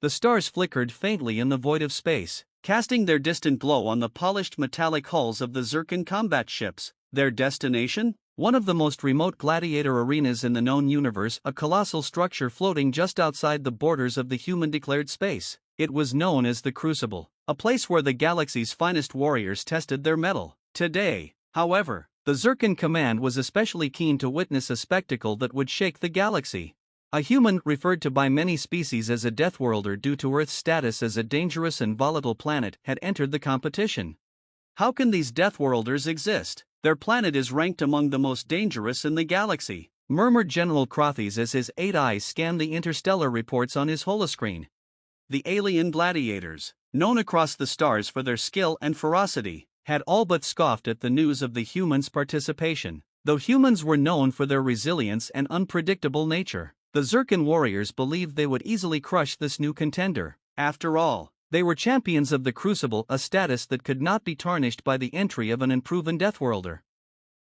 The stars flickered faintly in the void of space, casting their distant glow on the polished metallic hulls of the Zircon combat ships. Their destination? One of the most remote gladiator arenas in the known universe, a colossal structure floating just outside the borders of the human-declared space. It was known as the Crucible, a place where the galaxy's finest warriors tested their mettle. Today, however, the Zircon command was especially keen to witness a spectacle that would shake the galaxy. A human, referred to by many species as a Deathworlder due to Earth's status as a dangerous and volatile planet, had entered the competition. How can these Deathworlders exist? Their planet is ranked among the most dangerous in the galaxy, murmured General Crothes as his 8 eyes scanned the interstellar reports on his holoscreen. The alien gladiators, known across the stars for their skill and ferocity, had all but scoffed at the news of the humans' participation. Though humans were known for their resilience and unpredictable nature, the Zircon warriors believed they would easily crush this new contender. After all, they were champions of the Crucible, a status that could not be tarnished by the entry of an unproven Deathworlder.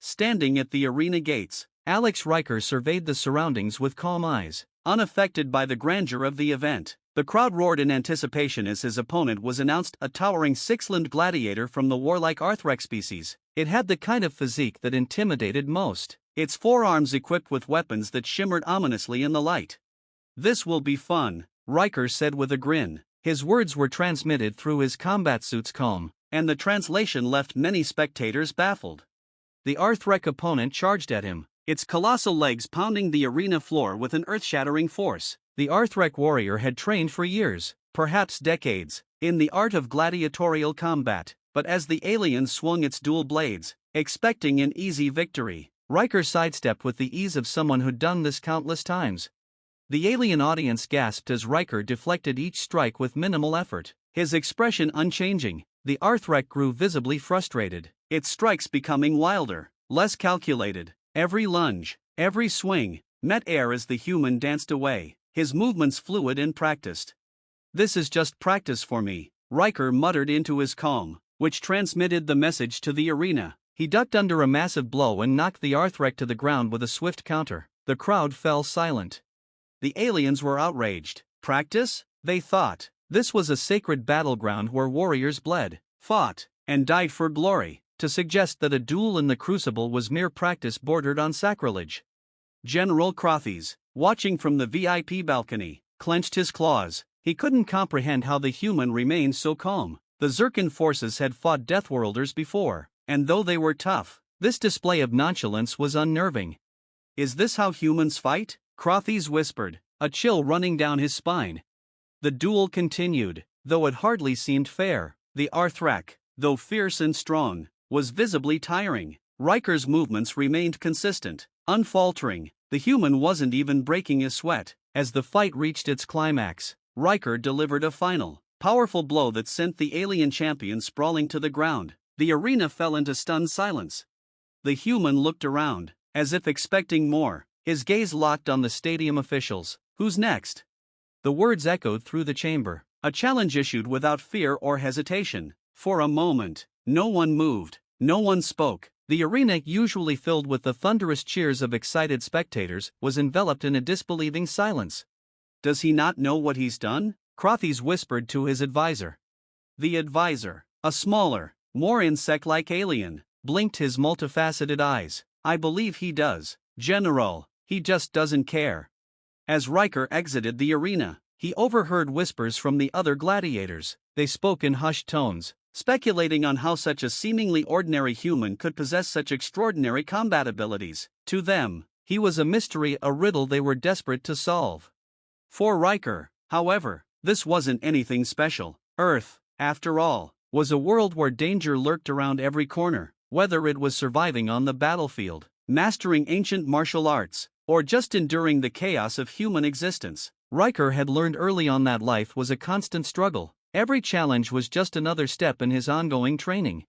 Standing at the arena gates, Alex Riker surveyed the surroundings with calm eyes, unaffected by the grandeur of the event. The crowd roared in anticipation as his opponent was announced, a towering six-limbed gladiator from the warlike Outraged species. It had the kind of physique that intimidated most, its forearms equipped with weapons that shimmered ominously in the light. "This will be fun," Riker said with a grin. His words were transmitted through his combat suit's calm, and the translation left many spectators baffled. The Outraged opponent charged at him, its colossal legs pounding the arena floor with an earth-shattering force. The Outraged warrior had trained for years, perhaps decades, in the art of gladiatorial combat, but as the alien swung its dual blades, expecting an easy victory, Riker sidestepped with the ease of someone who'd done this countless times. The alien audience gasped as Riker deflected each strike with minimal effort, his expression unchanging. The Outraged grew visibly frustrated, its strikes becoming wilder, less calculated. Every lunge, every swing, met air as the human danced away, his movements fluid and practiced. "This is just practice for me," Riker muttered into his calm, which transmitted the message to the arena. He ducked under a massive blow and knocked the Outraged to the ground with a swift counter. The crowd fell silent. The aliens were outraged. Practice? They thought. This was a sacred battleground where warriors bled, fought, and died for glory. To suggest that a duel in the Crucible was mere practice bordered on sacrilege. General Crothes, watching from the VIP balcony, clenched his claws. He couldn't comprehend how the human remained so calm. The Zircon forces had fought Deathworlders before, and though they were tough, this display of nonchalance was unnerving. "Is this how humans fight?" Crothes whispered, a chill running down his spine. The duel continued, though it hardly seemed fair. The Outraged, though fierce and strong, was visibly tiring. Riker's movements remained consistent, unfaltering. The human wasn't even breaking a sweat. As the fight reached its climax, Riker delivered a final, powerful blow that sent the alien champion sprawling to the ground. The arena fell into stunned silence. The human looked around, as if expecting more, his gaze locked on the stadium officials. "Who's next?" The words echoed through the chamber, a challenge issued without fear or hesitation. For a moment, no one moved, no one spoke. The arena, usually filled with the thunderous cheers of excited spectators, was enveloped in a disbelieving silence. "Does he not know what he's done?" Crothes whispered to his advisor. The advisor, a smaller, more insect-like alien, blinked his multifaceted eyes. "I believe he does, General, he just doesn't care." As Riker exited the arena, he overheard whispers from the other gladiators. They spoke in hushed tones, speculating on how such a seemingly ordinary human could possess such extraordinary combat abilities. To them, he was a mystery, a riddle they were desperate to solve. For Riker, however, this wasn't anything special. Earth, after all, was a world where danger lurked around every corner, whether it was surviving on the battlefield, mastering ancient martial arts, or just enduring the chaos of human existence. Riker had learned early on that life was a constant struggle. Every challenge was just another step in his ongoing training.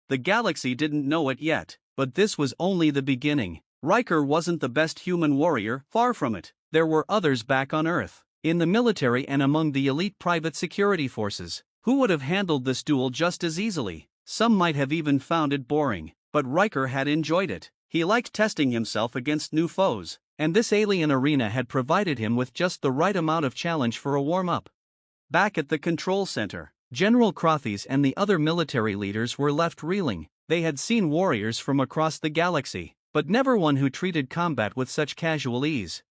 The galaxy didn't know it yet, but this was only the beginning. Riker wasn't the best human warrior, far from it. There were others back on Earth, in the military and among the elite private security forces, who would have handled this duel just as easily. Some might have even found it boring, but Riker had enjoyed it. He liked testing himself against new foes, and this alien arena had provided him with just the right amount of challenge for a warm-up. Back at the control center, General Crothes and the other military leaders were left reeling. They had seen warriors from across the galaxy, but never one who treated combat with such casual ease.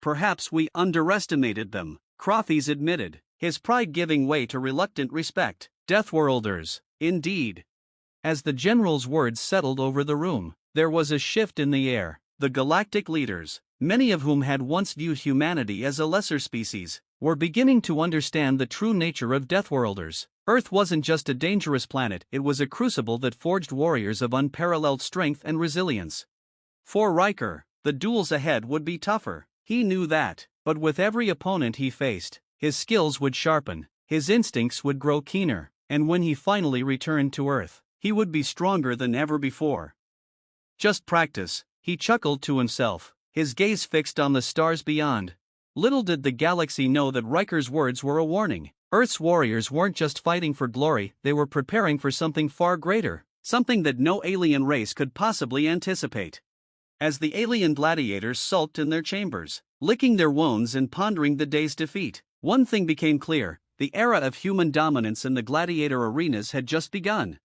Perhaps we underestimated them, Crothes admitted, his pride giving way to reluctant respect. Deathworlders, indeed. As the general's words settled over the room, there was a shift in the air. The galactic leaders, many of whom had once viewed humanity as a lesser species, were beginning to understand the true nature of Deathworlders. Earth wasn't just a dangerous planet, it was a crucible that forged warriors of unparalleled strength and resilience. For Riker, the duels ahead would be tougher. He knew that, but with every opponent he faced, his skills would sharpen, his instincts would grow keener, and when he finally returned to Earth, he would be stronger than ever before. Just practice, he chuckled to himself, his gaze fixed on the stars beyond. Little did the galaxy know that Riker's words were a warning. Earth's warriors weren't just fighting for glory, they were preparing for something far greater, something that no alien race could possibly anticipate. As the alien gladiators sulked in their chambers, licking their wounds and pondering the day's defeat, one thing became clear: the era of human dominance in the gladiator arenas had just begun.